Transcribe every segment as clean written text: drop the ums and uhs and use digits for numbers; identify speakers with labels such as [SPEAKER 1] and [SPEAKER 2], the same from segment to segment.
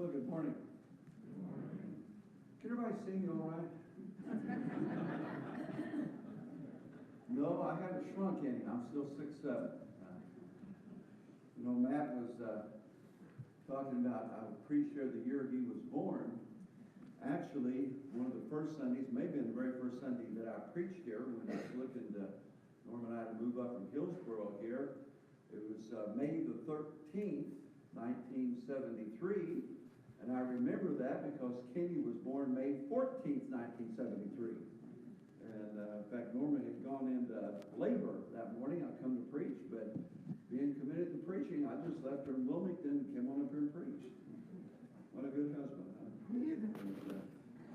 [SPEAKER 1] Well, good morning. Can everybody see me all right? No, I haven't shrunk any. I'm still 6'7". Matt was talking about I would preach here the year he was born. Actually, one of the first Sundays, maybe the very first Sunday that I preached here, when I was looking to Norm and I to move up from Hillsboro here, it was May the 13th, 1973. And I remember that because Kenny was born May 14th, 1973. And in fact, Norman had gone into labor that morning. I come to preach, but being committed to preaching, I just left her in Wilmington and came on up here and preached. What a good husband, huh?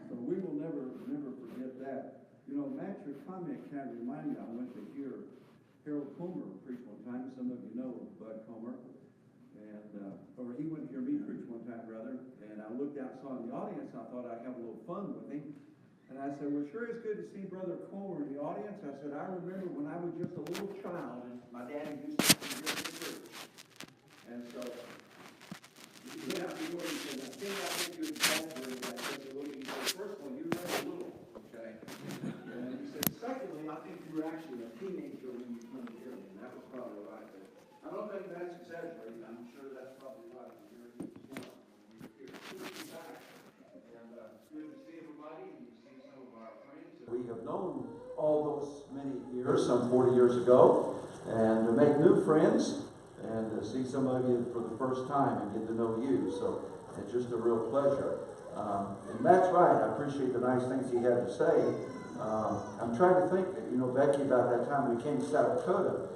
[SPEAKER 1] So we will never forget that. Matt, your comment kind of reminded me, I went to hear Harold Comer preach one time. Some of you know Bud Comer. Or he went to hear me preach one time, rather. And I looked out and saw in the audience. I thought I'd have a little fun with him. And I said, well, sure it's good to see Brother Comer in the audience. I said, I remember when I was just a little child and my daddy used to come here to church. And so, he went out the door and said, I think you exaggerated that just a little. He said, first of all, you were a little, okay? And he said, secondly, I think you were actually a teenager when you come here. And that was probably right. But I don't think that's exaggerated. I'm sure that's probably right. When you were born, when you were here. Good to be back. And good to see everybody. We have known all those many years, some 40 years ago, and to make new friends and to see some of you for the first time and get to know you. So it's just a real pleasure. And Matt's right. I appreciate the nice things he had to say. I'm trying to think, Becky, about that time we came to South Dakota.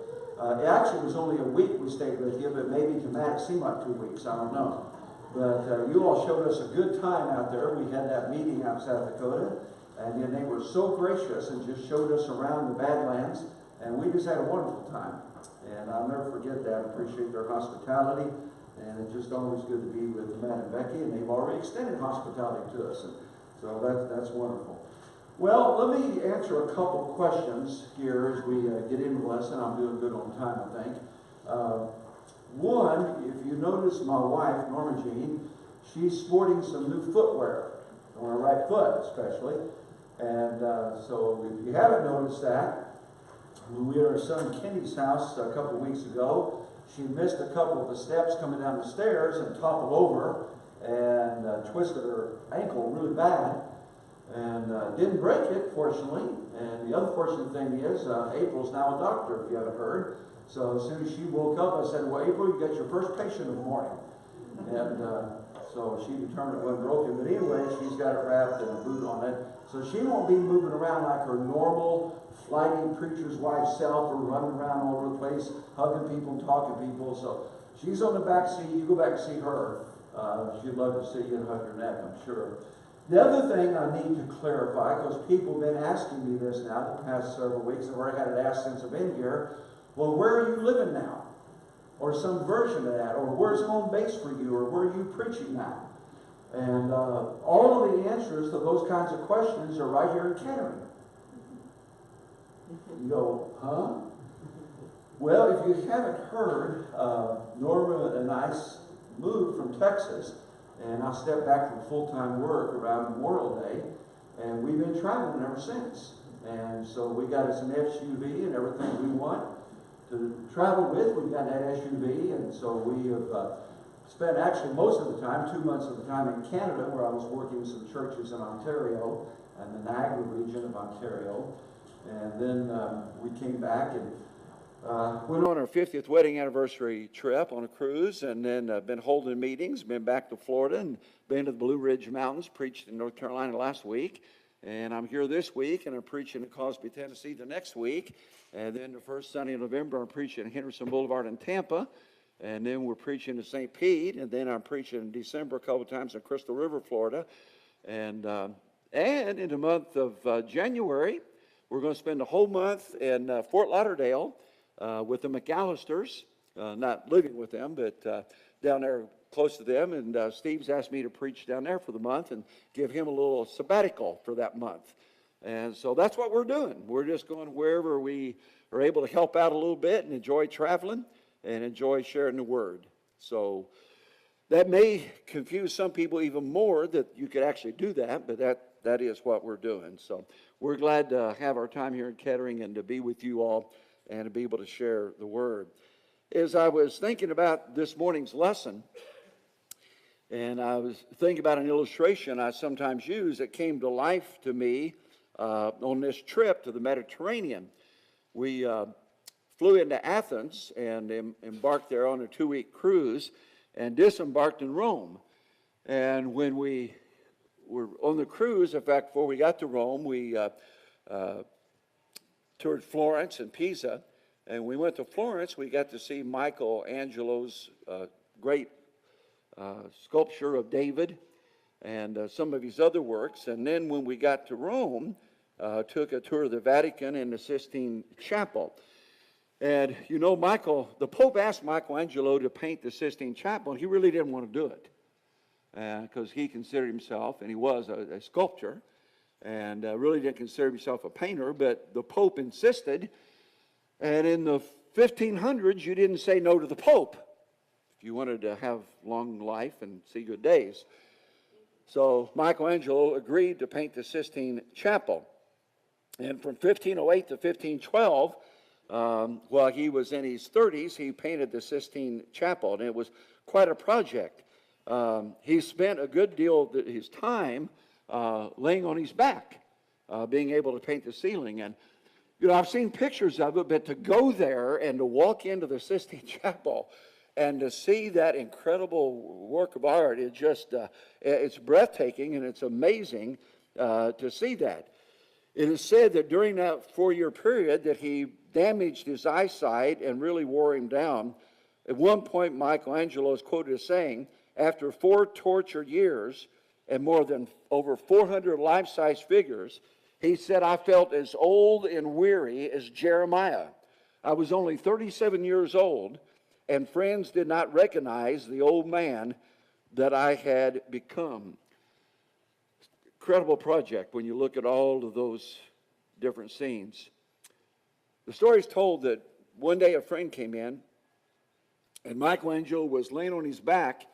[SPEAKER 1] It actually was only a week we stayed with you, but maybe to Matt it seemed like 2 weeks. I don't know. But you all showed us a good time out there. We had that meeting out in South Dakota. And then they were so gracious and just showed us around the Badlands, and we just had a wonderful time. And I'll never forget that. I appreciate their hospitality, and it's just always good to be with Matt and Becky, and they've already extended hospitality to us, and so that's wonderful. Well, let me answer a couple questions here as we get into the lesson. I'm doing good on time, I think. One, if you notice my wife, Norma Jean, she's sporting some new footwear, on her right foot especially. And so if you haven't noticed that, when we were at our son Kenny's house a couple of weeks ago, she missed a couple of the steps coming down the stairs and toppled over and twisted her ankle really bad. And didn't break it, fortunately. And the unfortunate thing is, April's now a doctor, if you haven't heard. So as soon as she woke up, I said, well, April, you got your first patient in the morning. And so she determined it wasn't broken. But anyway, she's got it wrapped and a boot on it. So she won't be moving around like her normal flighty preacher's wife self, or running around all over the place, hugging people and talking to people. So she's on the back seat. You go back and see her. She'd love to see you and hug your neck, I'm sure. The other thing I need to clarify, because people have been asking me this now the past several weeks, I've already had it asked since I've been here, well, where are you living now? Or some version of that, or where's home base for you, or where are you preaching now? And all of the answers to those kinds of questions are right here in Kettering. You go, huh? Well, if you haven't heard, Norma and I moved from Texas, and I stepped back from full-time work around Memorial Day, and we've been traveling ever since. And so we got us an SUV and everything we want to travel with. We've got that SUV, and so we have spent actually most of the time, 2 months of the time in Canada, where I was working with some churches in Ontario and the Niagara region of Ontario. And then we came back and went on our 50th wedding anniversary trip on a cruise, and then been holding meetings, been back to Florida, and been to the Blue Ridge Mountains, preached in North Carolina last week. And I'm here this week, and I'm preaching in Cosby, Tennessee the next week. And then the first Sunday in November, I'm preaching at Henderson Boulevard in Tampa. And then we're preaching in St. Pete. And then I'm preaching in December a couple times in Crystal River, Florida. And in the month of January, we're going to spend a whole month in Fort Lauderdale with the McAllisters. Not living with them, but down there close to them. And Steve's asked me to preach down there for the month and give him a little sabbatical for that month. And so that's what we're doing. We're just going wherever we are able to help out a little bit and enjoy traveling and enjoy sharing the word. So That may confuse some people even more that you could actually do that, but that is what we're doing. So we're glad to have our time here in Kettering and to be with you all and to be able to share the Word. As I was thinking about this morning's lesson, and I was thinking about an illustration I sometimes use that came to life to me on this trip to the Mediterranean. We flew into Athens and embarked there on a 2-week cruise and disembarked in Rome. And when we were on the cruise, in fact, before we got to Rome, we toured Florence and Pisa. And we went to Florence, we got to see Michelangelo's great sculpture of David and some of his other works. And then when we got to Rome, took a tour of the Vatican and the Sistine Chapel. And you know, the Pope asked Michelangelo to paint the Sistine Chapel, and he really didn't want to do it because he considered himself, and he was a sculptor, and really didn't consider himself a painter, but the Pope insisted. And in the 1500s, you didn't say no to the Pope if you wanted to have long life and see good days. So Michelangelo agreed to paint the Sistine Chapel. And from 1508 to 1512, while he was in his 30s, he painted the Sistine Chapel, and it was quite a project. He spent a good deal of his time laying on his back, being able to paint the ceiling. And you know, I've seen pictures of it, but to go there and to walk into the Sistine Chapel and to see that incredible work of art, it just, it's breathtaking and it's amazing to see that. It is said that during that 4-year period that he damaged his eyesight and really wore him down. At one point, Michelangelo is quoted as saying, after 4 tortured years and more than over 400 life-size figures, he said, I felt as old and weary as Jeremiah. I was only 37 years old, and friends did not recognize the old man that I had become. Incredible project when you look at all of those different scenes. The story is told that one day a friend came in, and Michelangelo was laying on his back,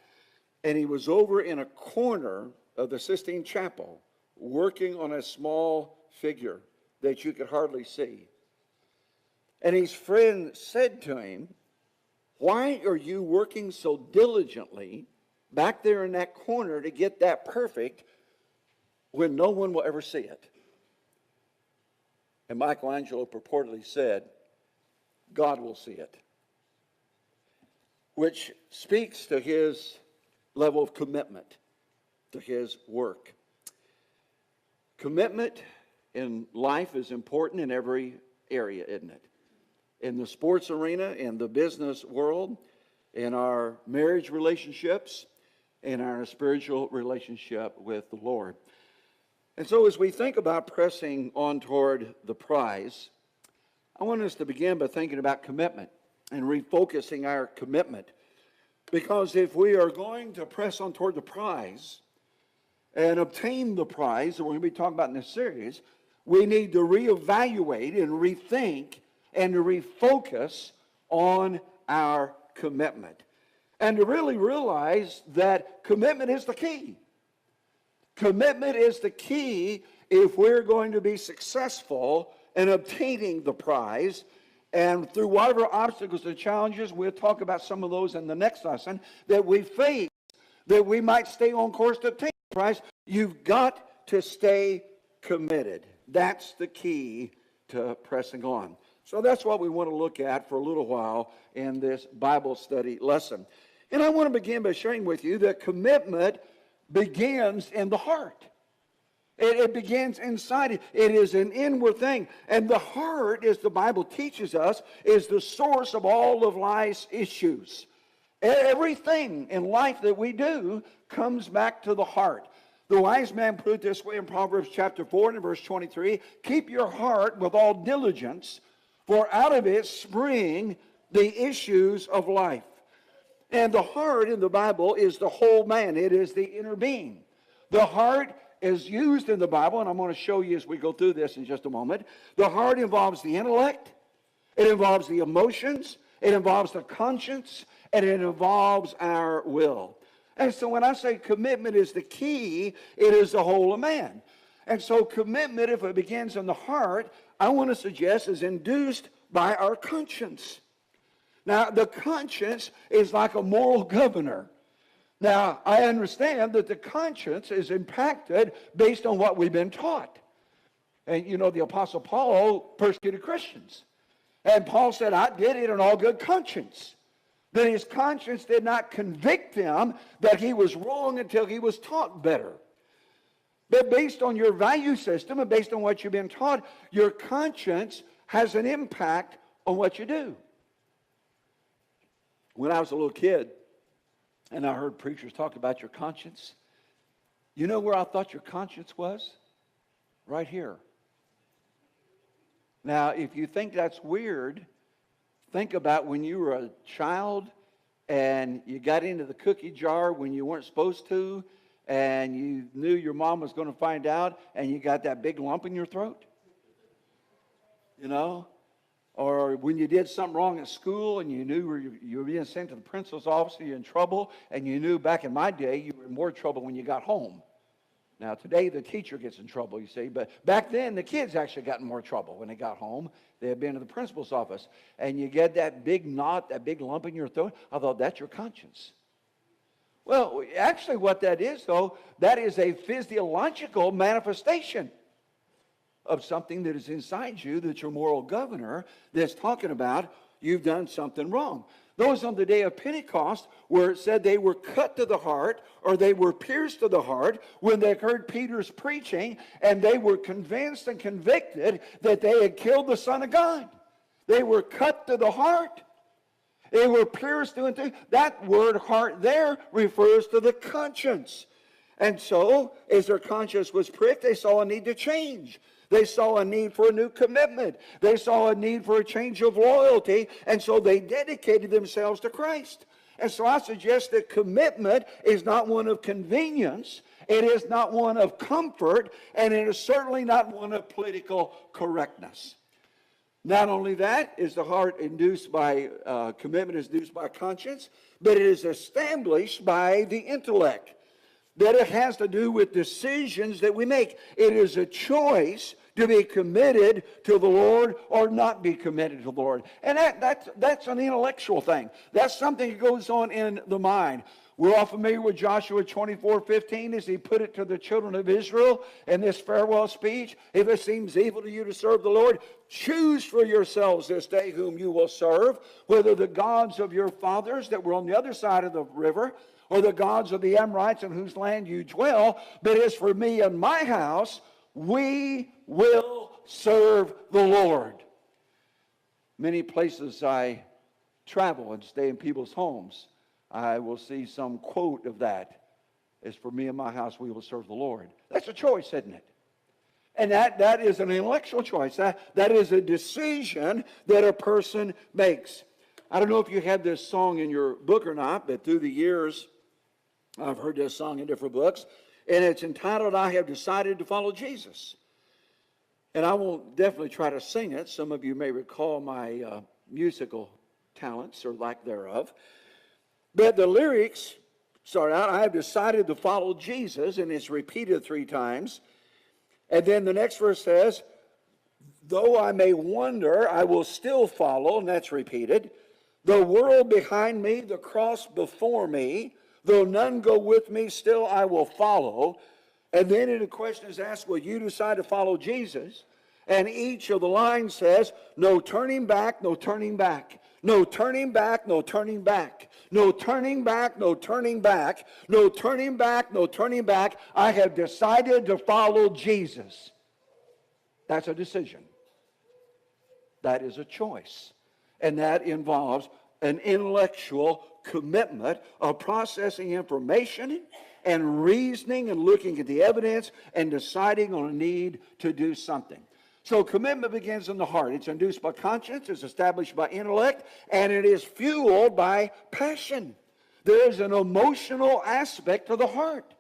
[SPEAKER 1] and he was over in a corner of the Sistine Chapel, working on a small figure that you could hardly see. And his friend said to him, why are you working so diligently back there in that corner to get that perfect when no one will ever see it? And Michelangelo purportedly said, God will see it, which speaks to his level of commitment to his work. Commitment in life is important in every area, isn't it? In the sports arena, in the business world, in our marriage relationships, in our spiritual relationship with the Lord. And so as we think about pressing on toward the prize, I want us to begin by thinking about commitment and refocusing our commitment. Because if we are going to press on toward the prize and obtain the prize that we're going to be talking about in this series, we need to reevaluate and rethink and to refocus on our commitment. And to really realize that commitment is the key. Commitment is the key if we're going to be successful in obtaining the prize. And through whatever obstacles and challenges, we'll talk about some of those in the next lesson, that we face, that we might stay on course to obtain the prize. You've got to stay committed. That's the key to pressing on. So that's what we want to look at for a little while in this Bible study lesson. And I want to begin by sharing with you that commitment begins in the heart. It begins inside. It is an inward thing. And the heart, as the Bible teaches us, is the source of all of life's issues. Everything in life that we do comes back to the heart. The wise man put it this way in Proverbs chapter 4 and verse 23, keep your heart with all diligence, for out of it spring the issues of life. And the heart in the Bible is the whole man. It is the inner being. The heart is used in the Bible, and I'm going to show you as we go through this in just a moment. The heart involves the intellect. It involves the emotions. It involves the conscience. And it involves our will.
[SPEAKER 2] And so when I say commitment is the key, it is the whole of man. And so commitment, if it begins in the heart, I want to suggest is induced by our conscience. Now, the conscience is like a moral governor. Now, I understand that the conscience is impacted based on what we've been taught. And you know, the Apostle Paul persecuted Christians. And Paul said, I did it in all good conscience. That his conscience did not convict him that he was wrong until he was taught better. But based on your value system and based on what you've been taught, your conscience has an impact on what you do. When I was a little kid, and I heard preachers talk about your conscience, you know where I thought your conscience was? Right here. Now, if you think that's weird, think about when you were a child and you got into the cookie jar when you weren't supposed to, and you knew your mom was going to find out, and you got that big lump in your throat. You know? Or when you did something wrong at school and you knew you were being sent to the principal's office and you're in trouble, and you knew back in my day you were in more trouble when you got home. Now, today the teacher gets in trouble, you see, but back then the kids actually got in more trouble when they got home. They had been to the principal's office, and you get that big knot, that big lump in your throat. I thought, that's your conscience. Well, actually what that is, though, that is a physiological manifestation of something that is inside you, that's your moral governor, that's talking about you've done something wrong. Those on the day of Pentecost, where it said they were cut to the heart, or they were pierced to the heart, when they heard Peter's preaching, and they were convinced and convicted that they had killed the Son of God. They were cut to the heart. They were pierced through and through. That word heart there refers to the conscience. And so, as their conscience was pricked, they saw a need to change. They saw a need for a new commitment. They saw a need for a change of loyalty, and so they dedicated themselves to Christ. And so I suggest that commitment is not one of convenience, it is not one of comfort, and it is certainly not one of political correctness. Not only that is the heart induced by, commitment is induced by conscience, but it is established by the intellect. That it has to do with decisions that we make. It is a choice to be committed to the Lord or not be committed to the Lord. And that's an intellectual thing. That's something that goes on in the mind. We're all familiar with Joshua 24:15 as he put it to the children of Israel in this farewell speech. If it seems evil to you to serve the Lord, choose for yourselves this day whom you will serve, whether the gods of your fathers that were on the other side of the river, or the gods of the Amorites in whose land you dwell. But as for me and my house, we will serve the Lord. Many places I travel and stay in people's homes, I will see some quote of that. As for me and my house, we will serve the Lord. That's a choice, isn't it? And that is an intellectual choice. That is a decision that a person makes. I don't know if you had this song in your book or not, but through the years, I've heard this song in different books, and it's entitled, I Have Decided to Follow Jesus. And I won't definitely try to sing it. Some of you may recall my musical talents or lack thereof. But the lyrics start out, I have decided to follow Jesus, and it's repeated 3 times. And then the next verse says, though I may wander, I will still follow, and that's repeated. The world behind me, the cross before me, though none go with me, still I will follow. And then the question is asked, will you decide to follow Jesus? And each of the lines says, no turning back, no turning back. No turning back, no turning back. No turning back, no turning back. No turning back, no turning back. I have decided to follow Jesus. That's a decision. That is a choice. And that involves an intellectual commitment of processing information and reasoning and looking at the evidence and deciding on a need to do something. So commitment begins in the heart. It's induced by conscience, it's established by intellect, and it is fueled by passion. There is an emotional aspect to the heart.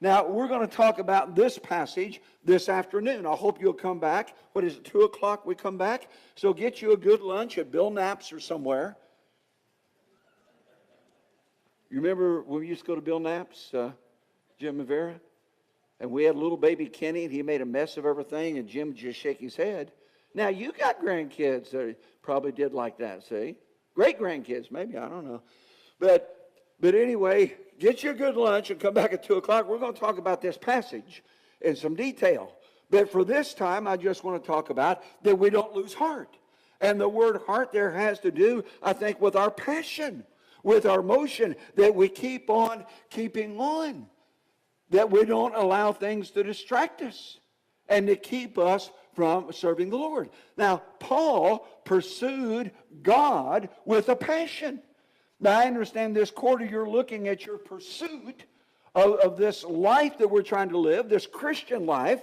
[SPEAKER 2] Now, we're going to talk about this passage this afternoon. I hope you'll come back. What is it, 2 o'clock we come back? So get you a good lunch at Bill Knapp's or somewhere. You remember when we used to go to Bill Knapp's, Jim and Vera? And we had little baby Kenny, and he made a mess of everything, and Jim would just shake his head. Now, you got grandkids that probably did like that, see? Great-grandkids, maybe, I don't know. But anyway, get you a good lunch and come back at 2 o'clock. We're going to talk about this passage in some detail. But for this time, I just want to talk about that we don't lose heart. And the word heart there has to do, I think, with our passion, with our motion, that we keep on keeping on, that we don't allow things to distract us and to keep us from serving the Lord. Now, Paul pursued God with a passion. Now, I understand this quarter you're looking at your pursuit of this life that we're trying to live, this Christian life.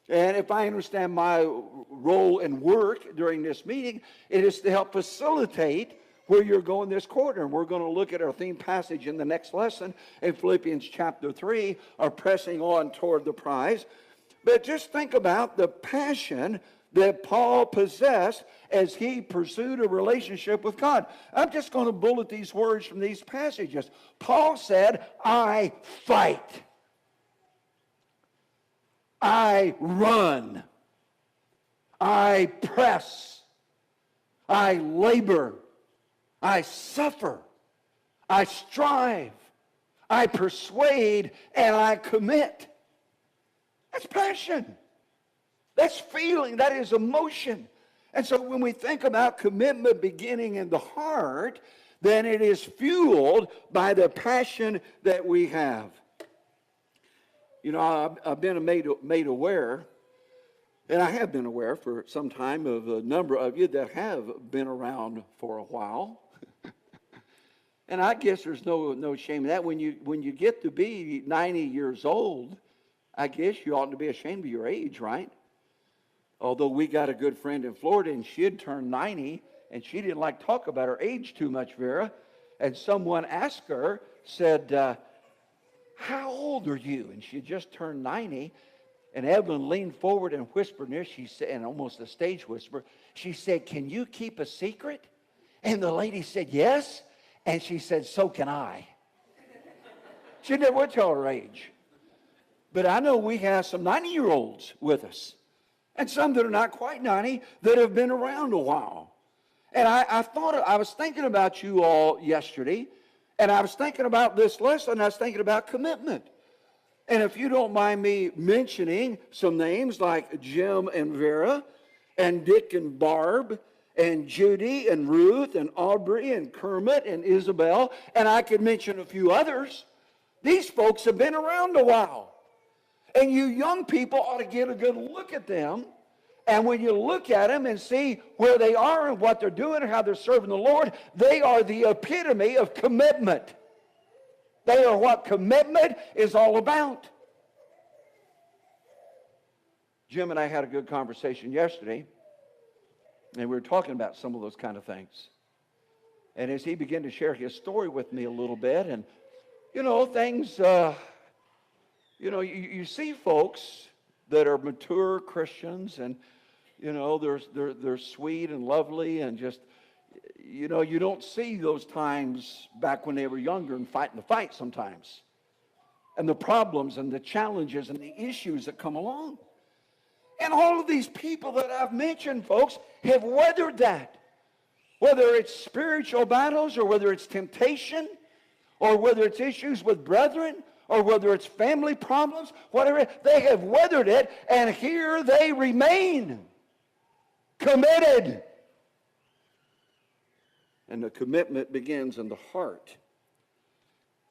[SPEAKER 2] And if I understand my role and work during this meeting, it is to help facilitate where you're going this quarter. And we're going to look at our theme passage in the next lesson in Philippians chapter 3, are pressing on toward the prize. But just think about the passion that Paul possessed as he pursued a relationship with God. I'm just going to bullet these words from these passages. Paul said, I fight. I run. I press. I labor. I suffer. I strive. I persuade, and I commit. That's passion. That's feeling. That is emotion. And so when we think about commitment beginning in the heart, then it is fueled by the passion that we have. You know, I've been made aware, and I have been aware for some time of a number of you that have been around for a while. And I guess there's no shame in that. When you get to be 90 years old, I guess you ought to be ashamed of your age, right? Although we got a good friend in Florida, and she had turned 90, and she didn't like to talk about her age too much, Vera. And someone asked her, said, how old are you? And she had just turned 90. And Evelyn leaned forward and whispered in her, she said, and almost a stage whisper, she said, can you keep a secret? And the lady said, yes. And she said, so can I. She never would tell her age. But I know we have some 90-year-olds with us. And some that are not quite 90 that have been around a while. And I was thinking about you all yesterday. And I was thinking about this lesson. I was thinking about commitment. And if you don't mind me mentioning some names like Jim and Vera, and Dick and Barb, and Judy and Ruth and Aubrey and Kermit and Isabel, and I could mention a few others, these folks have been around a while. And you young people ought to get a good look at them. And when you look at them and see where they are and what they're doing and how they're serving the Lord, they are the epitome of commitment. They are what commitment is all about. Jim and I had a good conversation yesterday, and we were talking about some of those kind of things. And as he began to share his story with me a little bit, and, you know, things, you see folks that are mature Christians, and, you know, they're sweet and lovely, and just, you know, you don't see those times back when they were younger and fighting the fight sometimes. And the problems and the challenges and the issues that come along. And all of these people that I've mentioned, folks, have weathered that. Whether it's spiritual battles, or whether it's temptation, or whether it's issues with brethren, or whether it's family problems, whatever, they have weathered it, and here they remain committed. And the commitment begins in the heart.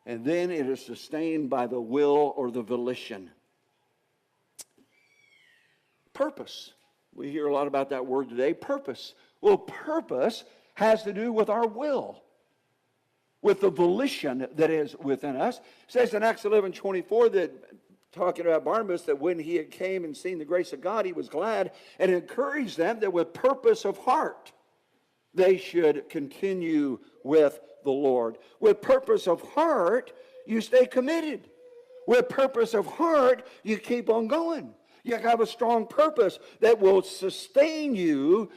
[SPEAKER 2] And then it is sustained by the will or the volition. Purpose. We hear a lot about that word today, purpose. Well, purpose has to do with our will, with the volition that is within us. It says in Acts 11:24 that, talking about Barnabas, that when he had came and seen the grace of God, he was glad and encouraged them that with purpose of heart they should continue with the Lord. With purpose of heart, you stay committed. With purpose of heart, you keep on going. You have a strong purpose that will sustain you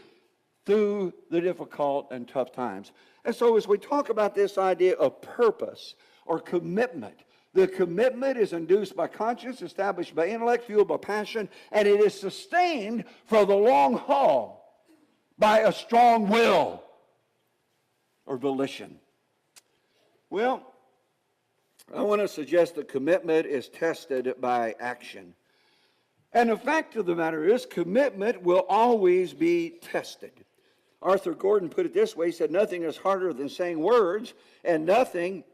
[SPEAKER 2] through the difficult and tough times. And so as we talk about this idea of purpose, or commitment. The commitment is induced by conscience, established by intellect, fueled by passion, and it is sustained for the long haul by a strong will or volition. Well, I want to suggest that commitment is tested by action. And the fact of the matter is, commitment will always be tested. Arthur Gordon put it this way. He said, nothing is harder than saying words, and nothing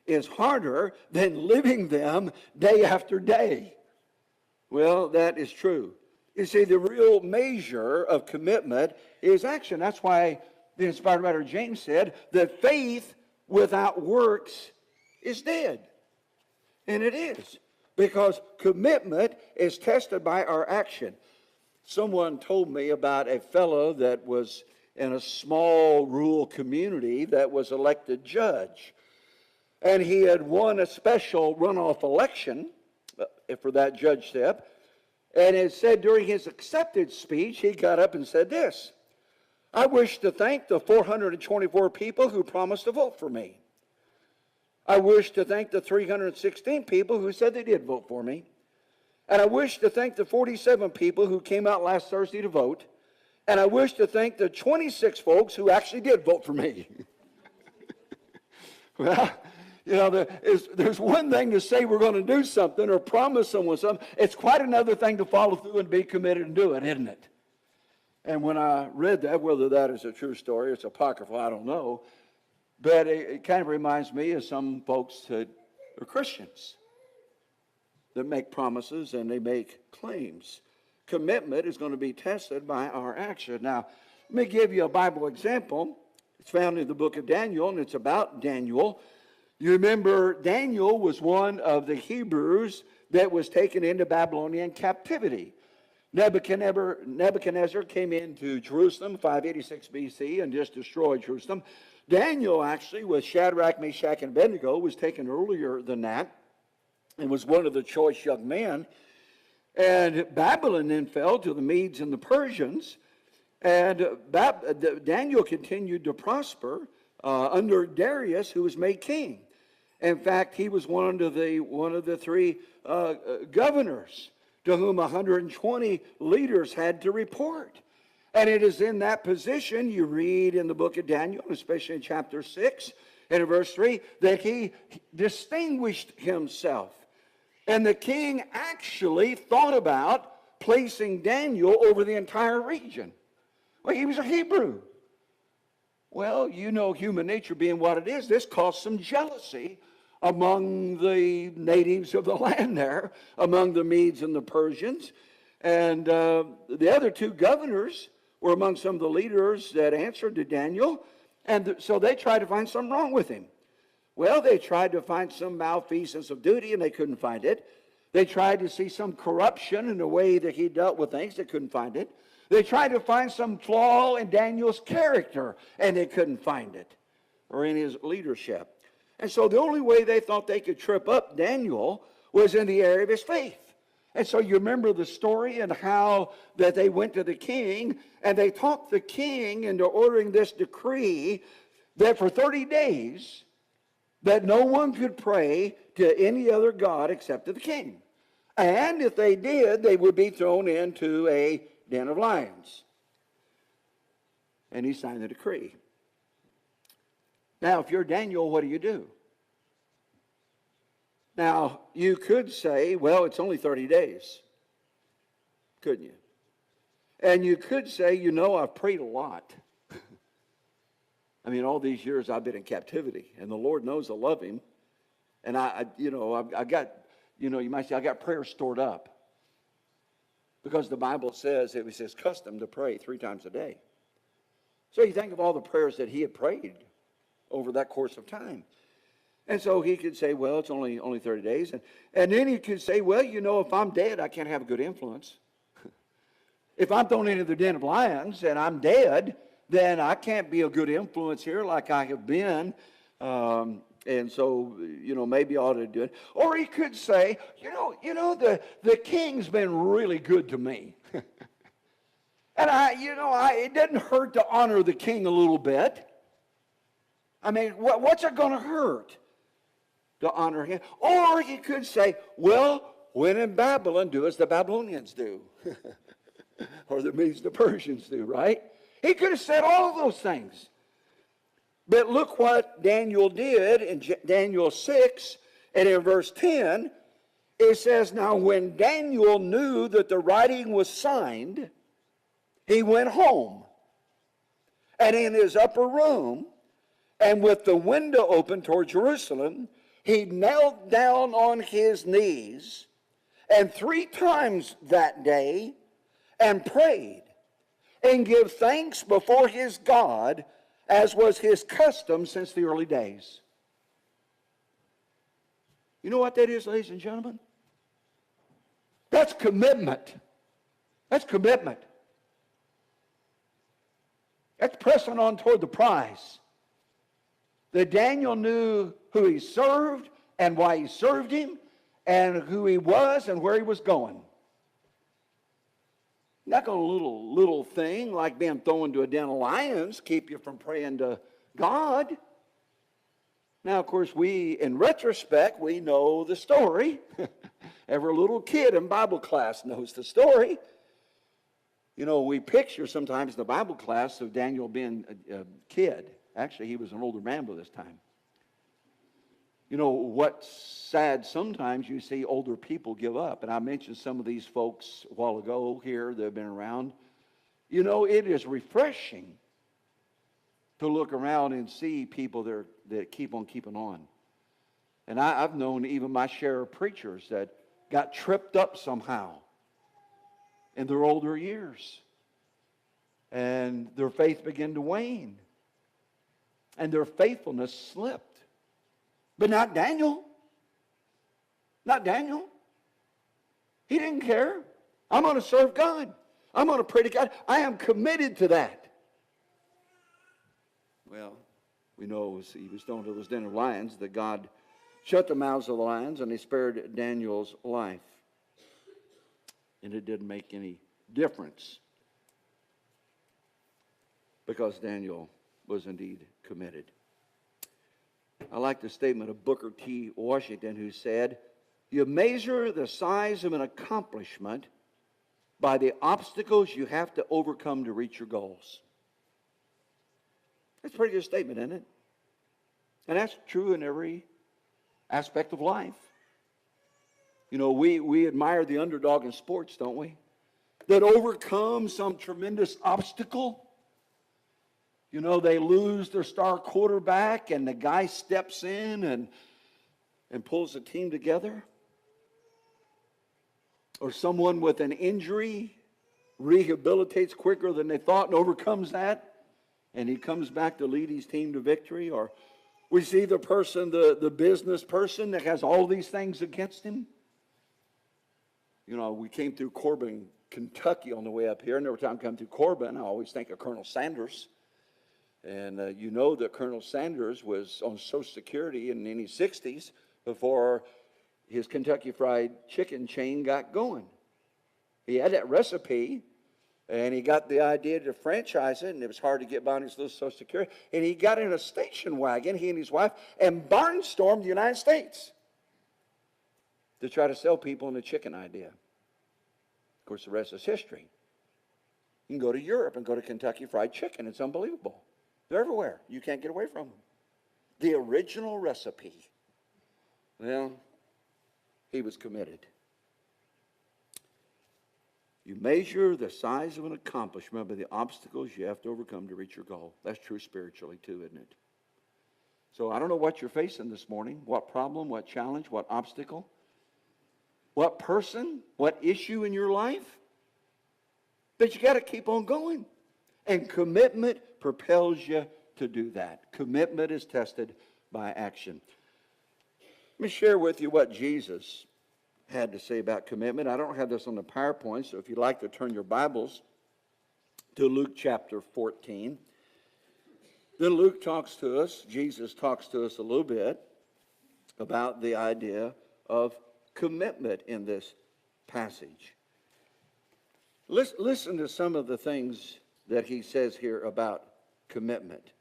[SPEAKER 2] is harder than living them day after day. Well, that is true. You see, the real measure of commitment is action. That's why the inspired writer James said that faith without works is dead. And it is, because commitment is tested by our action. Someone told me about a fellow that was in a small rural community that was elected judge. And he had won a special runoff election for that judgeship. And it said during his acceptance speech, he got up and said this: I wish to thank the 424 people who promised to vote for me. I wish to thank the 316 people who said they did vote for me. And I wish to thank the 47 people who came out last Thursday to vote. And I wish to thank the 26 folks who actually did vote for me. Well, you know, there's one thing to say we're going to do something or promise someone something. It's quite another thing to follow through and be committed and do it, isn't it? And when I read that, whether that is a true story, it's apocryphal, I don't know. But it kind of reminds me of some folks that are Christians that make promises and they make claims. Commitment is going to be tested by our action. Now, let me give you a Bible example. It's found in the book of Daniel, and it's about Daniel. You remember Daniel was one of the Hebrews that was taken into Babylonian captivity. Nebuchadnezzar came into Jerusalem 586 BC and just destroyed Jerusalem. Daniel actually, with Shadrach, Meshach, and Abednego, was taken earlier than that and was one of the choice young men. And Babylon then fell to the Medes and the Persians. And Daniel continued to prosper under Darius, who was made king. In fact, he was one of the three governors to whom 120 leaders had to report. And it is in that position, you read in the book of Daniel, especially in chapter 6 and in verse 3, that he distinguished himself. And the king actually thought about placing Daniel over the entire region. Well, he was a Hebrew. Well, you know, human nature being what it is, this caused some jealousy among the natives of the land there, among the Medes and the Persians. And the other two governors were among some of the leaders that answered to Daniel. And so they tried to find something wrong with him. Well, they tried to find some malfeasance of duty, and they couldn't find it. They tried to see some corruption in the way that he dealt with things. They couldn't find it. They tried to find some flaw in Daniel's character, and they couldn't find it, or in his leadership. And so the only way they thought they could trip up Daniel was in the area of his faith. And so you remember the story and how that they went to the king, and they talked the king into ordering this decree that for 30 days that no one could pray to any other god except to the king. And if they did, they would be thrown into a den of lions. And he signed the decree. Now, if you're Daniel, what do? Now, you could say, well, it's only 30 days. Couldn't you? And you could say, you know, I've prayed a lot. I mean, all these years I've been in captivity, and the Lord knows I love him. And I got, you might say, I got prayers stored up. Because the Bible says it was his custom to pray 3 times a day. So you think of all the prayers that he had prayed over that course of time. And so he could say, well, it's only 30 days. And then he could say, well, you know, if I'm dead, I can't have a good influence. If I'm thrown into the den of lions and I'm dead, then I can't be a good influence here like I have been. And so, you know, maybe I ought to do it. Or he could say, the king's been really good to me. And it doesn't hurt to honor the king a little bit. I mean, what's it going to hurt? to honor him. Or he could say, well, when in Babylon, do as the Babylonians do. Or the Medes, the Persians do, right? He could have said all of those things. But look what Daniel did in Daniel 6 and in verse 10. It says, now when Daniel knew that the writing was signed, he went home. And in his upper room, and with the window open toward Jerusalem, he knelt down on his knees, and 3 times that day, and prayed, and give thanks before his God, as was his custom since the early days. You know what that is, ladies and gentlemen? That's commitment. That's commitment. That's pressing on toward the prize. That Daniel knew who he served and why he served him and who he was and where he was going. Not going to little thing like being thrown into a den of lions keep you from praying to God. Now, of course, in retrospect, we know the story. Every little kid in Bible class knows the story. You know, we picture sometimes in the Bible class of Daniel being a kid. Actually, he was an older man by this time. You know, what's sad, sometimes you see older people give up. And I mentioned some of these folks a while ago here that have been around. You know, it is refreshing to look around and see people that keep on keeping on. And I've known even my share of preachers that got tripped up somehow in their older years. And their faith began to wane. And their faithfulness slipped. But not Daniel. Not Daniel. He didn't care. I'm going to serve God. I'm going to pray to God. I am committed to that. Well, we know he was thrown to those den of lions, that God shut the mouths of the lions and he spared Daniel's life. And it didn't make any difference because Daniel was indeed committed. I like the statement of Booker T. Washington, who said, you measure the size of an accomplishment by the obstacles you have to overcome to reach your goals. That's a pretty good statement, isn't it? And that's true in every aspect of life. You know, we admire the underdog in sports, don't we? That overcomes some tremendous obstacle. You know, they lose their star quarterback and the guy steps in and pulls the team together. Or someone with an injury rehabilitates quicker than they thought and overcomes that. And he comes back to lead his team to victory. Or we see the person, the business person that has all these things against him. You know, we came through Corbin, Kentucky on the way up here. And every time I come through Corbin, I always think of Colonel Sanders. And you know that Colonel Sanders was on Social Security in the 60s before his Kentucky Fried Chicken chain got going. He had that recipe, and he got the idea to franchise it, and it was hard to get by on his little Social Security. And he got in a station wagon, he and his wife, and barnstormed the United States to try to sell people on the chicken idea. Of course, the rest is history. You can go to Europe and go to Kentucky Fried Chicken. It's unbelievable. They're everywhere. You can't get away from them. The original recipe. Well, he was committed. You measure the size of an accomplishment by the obstacles you have to overcome to reach your goal. That's true spiritually too, isn't it? So I don't know what you're facing this morning. What problem, what challenge, what obstacle, what person, what issue in your life. But you got to keep on going. And commitment propels you to do that. Commitment is tested by action. Let me share with you what Jesus had to say about commitment. I don't have this on the PowerPoint, so if you'd like to turn your Bibles to Luke chapter 14. Then Luke talks to us, Jesus talks to us a little bit about the idea of commitment in this passage. Listen to some of the things that he says here about commitment.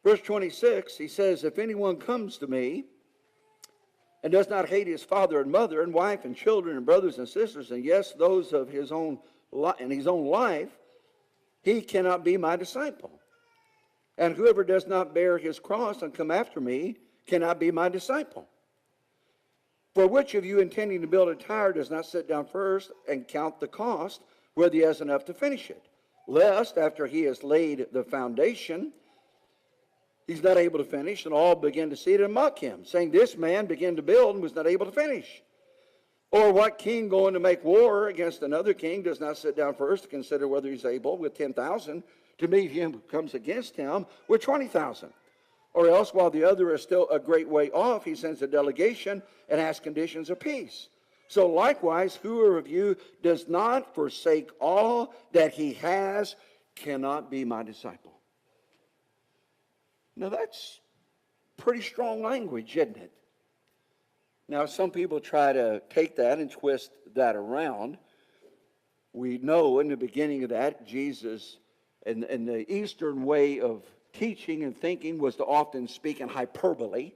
[SPEAKER 2] Verse 26, he says, if anyone comes to me and does not hate his father and mother and wife and children and brothers and sisters, and yes, those of his own life, he cannot be my disciple. And whoever does not bear his cross and come after me cannot be my disciple. For which of you intending to build a tower does not sit down first and count the cost, whether he has enough to finish it? Lest, after he has laid the foundation, he's not able to finish, and all begin to see it and mock him, saying, this man began to build and was not able to finish. Or what king going to make war against another king does not sit down first to consider whether he's able with 10,000 to meet him who comes against him with 20,000? Or else, while the other is still a great way off, he sends a delegation and asks conditions of peace. So likewise, whoever of you does not forsake all that he has cannot be my disciple. Now that's pretty strong language, isn't it? Now some people try to take that and twist that around. We know in the beginning of that, Jesus, and the Eastern way of teaching and thinking was to often speak in hyperbole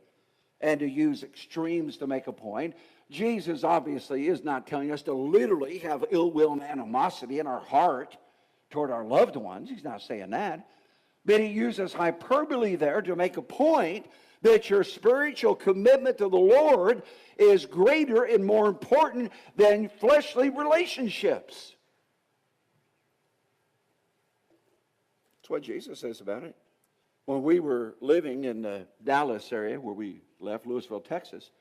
[SPEAKER 2] and to use extremes to make a point. Jesus obviously is not telling us to literally have ill will and animosity in our heart toward our loved ones. He's not saying that. But he uses hyperbole there to make a point that your spiritual commitment to the Lord is greater and more important than fleshly relationships. That's what Jesus says about it. When we were living in the Dallas area, where we left, Lewisville, Texas,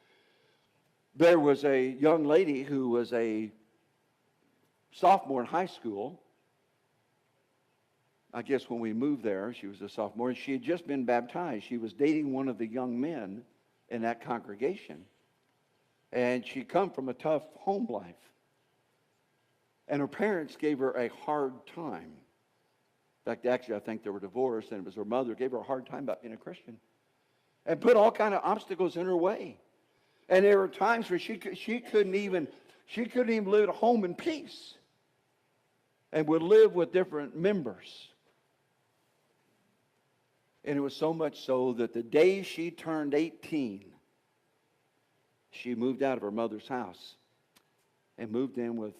[SPEAKER 2] there was a young lady who was a sophomore in high school. I guess when we moved there, she was a sophomore, and she had just been baptized. She was dating one of the young men in that congregation. And she come from a tough home life. And her parents gave her a hard time. In fact, actually, I think they were divorced, and it was her mother gave her a hard time about being a Christian. And put all kind of obstacles in her way. And there were times where she couldn't even live at home in peace. And would live with different members. And it was so much so that the day she turned 18, she moved out of her mother's house and moved in with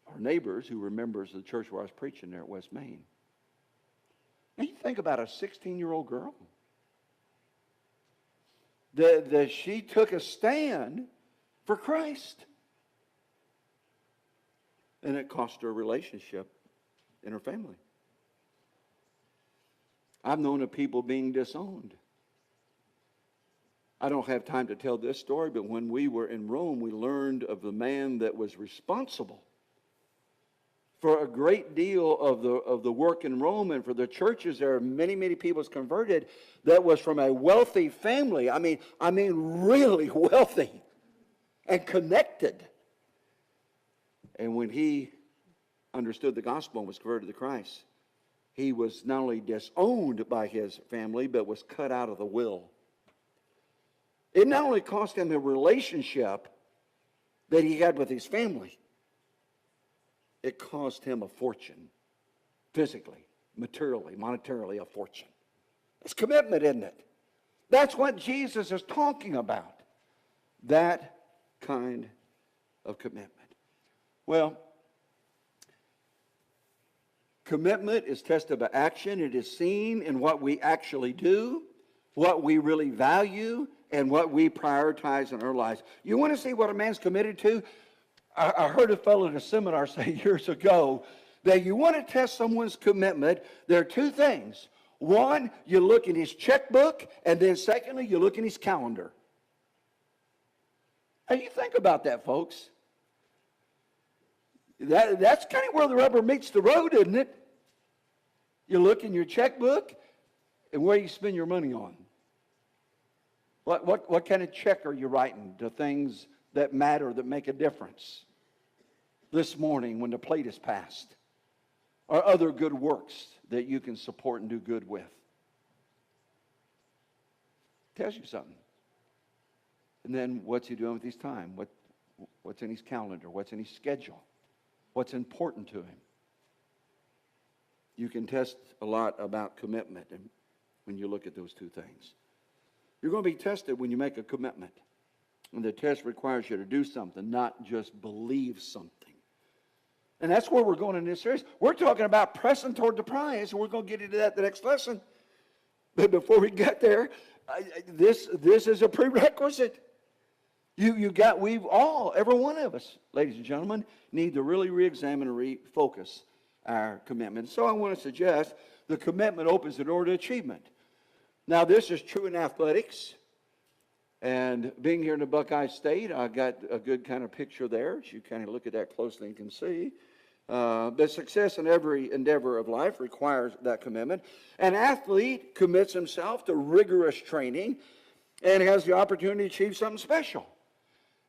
[SPEAKER 2] our neighbors who were members of the church where I was preaching there at West Main. Now you think about a 16-year-old girl. That she took a stand for Christ. And it cost her a relationship in her family. I've known of people being disowned. I don't have time to tell this story, but when we were in Rome, we learned of the man that was responsible for a great deal of the work in Rome and for the churches. There are many, many people converted that was from a wealthy family. I mean really wealthy and connected. And when he understood the gospel and was converted to Christ, he was not only disowned by his family, but was cut out of the will. It not only cost him a relationship that he had with his family, it cost him a fortune. Physically, materially, monetarily, a fortune. It's commitment, isn't it? That's what Jesus is talking about. That kind of commitment. Well, commitment is tested by action. It is seen in what we actually do, what we really value, and what we prioritize in our lives. You want to see what a man's committed to? I heard a fellow at a seminar say years ago that you want to test someone's commitment, there are two things. One, you look in his checkbook, and then secondly, you look in his calendar. And you think about that, folks. That's kind of where the rubber meets the road, isn't it? You look in your checkbook, and where you spend your money on. What kind of check are you writing to things that matter, that make a difference? This morning when the plate is passed, or other good works that you can support and do good with. Tells you something. And then what's he doing with his time? What's in his calendar? What's in his schedule? What's important to him? You can test a lot about commitment. And when you look at those two things. You're going to be tested when you make a commitment. And the test requires you to do something, not just believe something. And that's where we're going in this series. We're talking about pressing toward the prize, and we're going to get into that the next lesson. But before we get there, this is a prerequisite. We've all, every one of us, ladies and gentlemen, need to really re-examine and refocus our commitment. So I want to suggest the commitment opens the door to achievement. Now, this is true in athletics. And being here in the Buckeye State, I got a good kind of picture there. As you kind of look at that closely and can see. But success in every endeavor of life requires that commitment. An athlete commits himself to rigorous training and has the opportunity to achieve something special.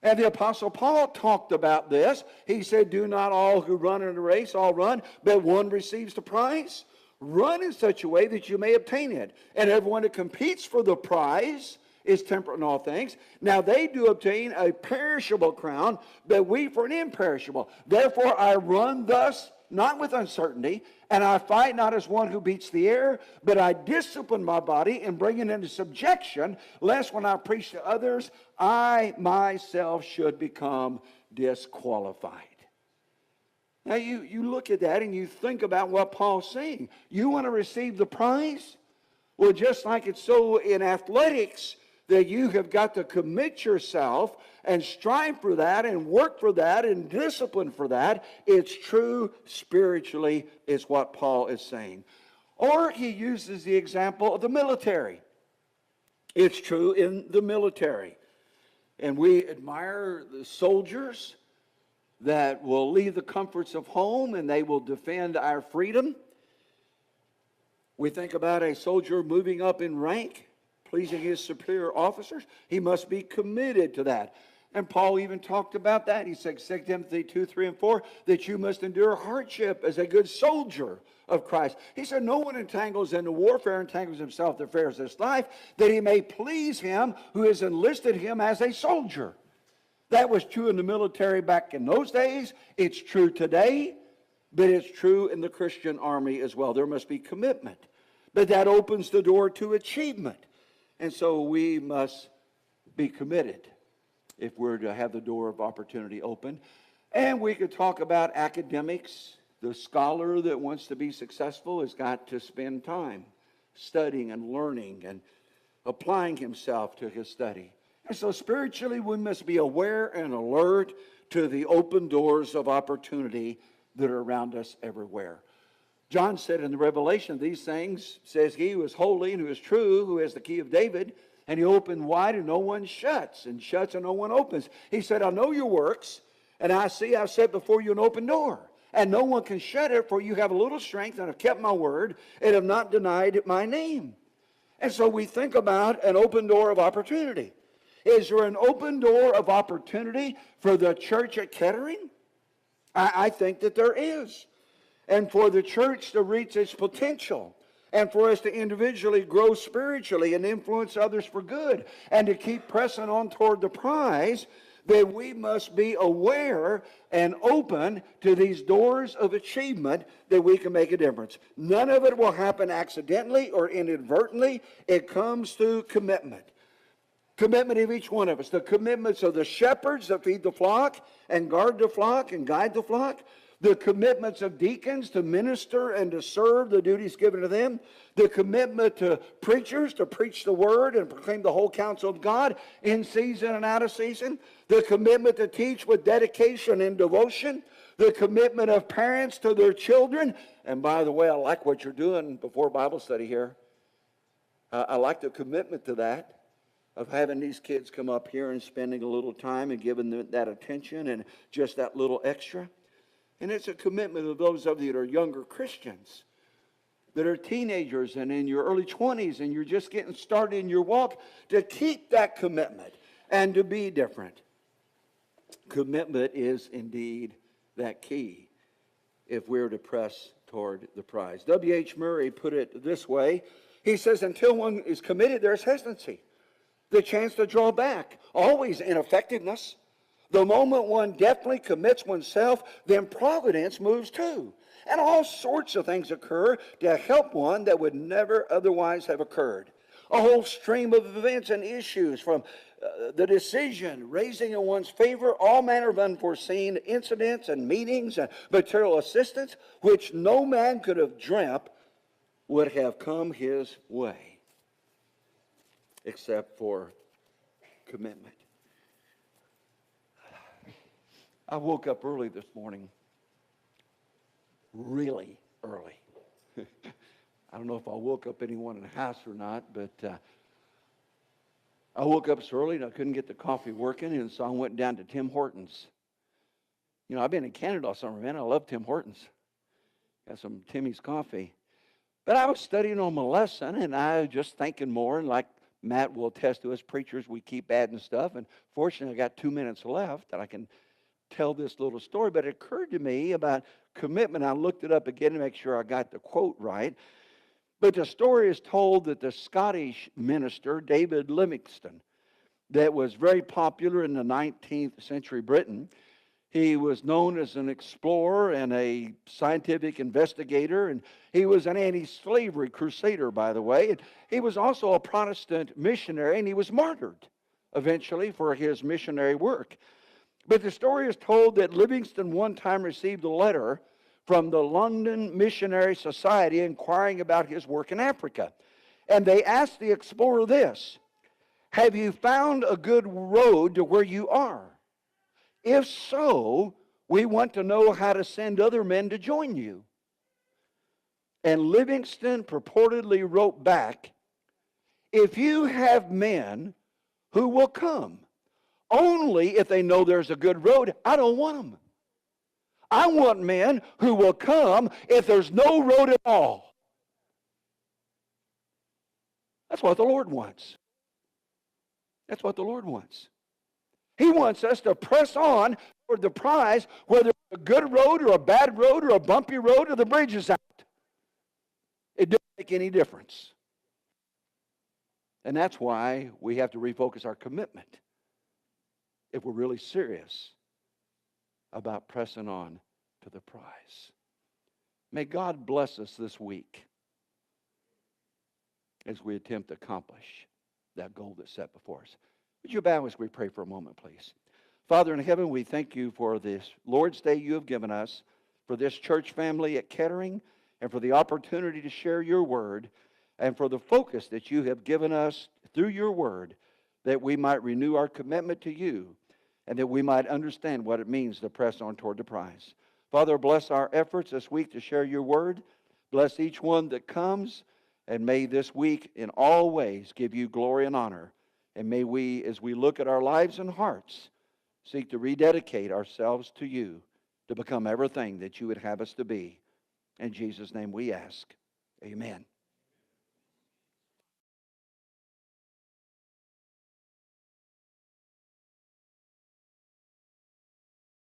[SPEAKER 2] And the Apostle Paul talked about this. He said, do not all who run in a race all run, but one receives the prize. Run in such a way that you may obtain it. And everyone that competes for the prize is temperate in all things. Now they do obtain a perishable crown, but we for an imperishable. Therefore I run thus, not with uncertainty, and I fight not as one who beats the air, but I discipline my body and bring it into subjection, lest when I preach to others, I myself should become disqualified. Now you look at that and you think about what Paul's saying. You want to receive the prize? Well, just like it's so in athletics, that you have got to commit yourself and strive for that and work for that and discipline for that. It's true spiritually is what Paul is saying. Or he uses the example of the military. It's true in the military. And we admire the soldiers that will leave the comforts of home and they will defend our freedom. We think about a soldier moving up in rank, pleasing his superior officers. He must be committed to that. And Paul even talked about that. He said, 2 Timothy 2, 3, and 4, that you must endure hardship as a good soldier of Christ. He said, no one entangles into warfare, entangles himself in the affairs of this life, that he may please him who has enlisted him as a soldier. That was true in the military back in those days. It's true today, but it's true in the Christian army as well. There must be commitment. But that opens the door to achievement. And so we must be committed if we're to have the door of opportunity open. And we could talk about academics. The scholar that wants to be successful has got to spend time studying and learning and applying himself to his study. And so spiritually, we must be aware and alert to the open doors of opportunity that are around us everywhere. John said in the Revelation, these things says he who is holy and who is true, who has the key of David, and he opened wide and no one shuts, and shuts and no one opens. He said, I know your works, and I see I've set before you an open door, and no one can shut it, for you have a little strength and have kept my word and have not denied my name. And so we think about an open door of opportunity. Is there an open door of opportunity for the church at Kettering? I think that there is. And for the church to reach its potential, and for us to individually grow spiritually and influence others for good, and to keep pressing on toward the prize, that we must be aware and open to these doors of achievement that we can make a difference. None of it will happen accidentally or inadvertently. It comes through commitment. Commitment of each one of us. The commitments of the shepherds that feed the flock and guard the flock and guide the flock. The commitments of deacons to minister and to serve the duties given to them. The commitment to preachers to preach the word and proclaim the whole counsel of God in season and out of season. The commitment to teach with dedication and devotion. The commitment of parents to their children. And by the way, I like what you're doing before Bible study here. I like the commitment to that, of having these kids come up here and spending a little time and giving them that attention and just that little extra. And it's a commitment of those of you that are younger Christians, that are teenagers and in your early 20s and you're just getting started in your walk, to keep that commitment and to be different. Commitment is indeed that key if we're to press toward the prize. W.H. Murray put it this way. He says, until one is committed, there's hesitancy, the chance to draw back, always ineffectiveness. The moment one definitely commits oneself, then providence moves too. And all sorts of things occur to help one that would never otherwise have occurred. A whole stream of events and issues from the decision raising in one's favor, all manner of unforeseen incidents and meetings and material assistance, which no man could have dreamt would have come his way, except for commitment. I woke up early this morning, really early. I don't know if I woke up anyone in the house or not, but I woke up so early and I couldn't get the coffee working, and so I went down to Tim Hortons. You know, I've been in Canada all summer, man. I love Tim Hortons. Got some Timmy's coffee. But I was studying on my lesson, and I was just thinking more, and like Matt will attest to us preachers, we keep adding stuff, and fortunately I got 2 minutes left that I can tell this little story. But it occurred to me about commitment. I looked it up again to make sure I got the quote right. But the story is told that the Scottish minister, David Livingstone, that was very popular in the 19th century Britain. He was known as an explorer and a scientific investigator, and he was an anti-slavery crusader, by the way. And he was also a Protestant missionary, and he was martyred eventually for his missionary work. But the story is told that Livingstone one time received a letter from the London Missionary Society inquiring about his work in Africa. And they asked the explorer this: have you found a good road to where you are? If so, we want to know how to send other men to join you. And Livingstone purportedly wrote back, if you have men who will come, only if they know there's a good road, I don't want them. I want men who will come if there's no road at all. That's what the Lord wants. That's what the Lord wants. He wants us to press on toward the prize, whether it's a good road or a bad road or a bumpy road or the bridge is out. It doesn't make any difference. And that's why we have to refocus our commitment if we're really serious about pressing on to the prize. May God bless us this week as we attempt to accomplish that goal that's set before us. Would you bow as we pray for a moment, please? Father in heaven, we thank you for this Lord's Day you have given us, for this church family at Kettering, and for the opportunity to share your word, and for the focus that you have given us through your word, that we might renew our commitment to you, and that we might understand what it means to press on toward the prize. Father, bless our efforts this week to share your word. Bless each one that comes, and may this week in all ways give you glory and honor. And may we, as we look at our lives and hearts, seek to rededicate ourselves to you to become everything that you would have us to be. In Jesus' name we ask. Amen.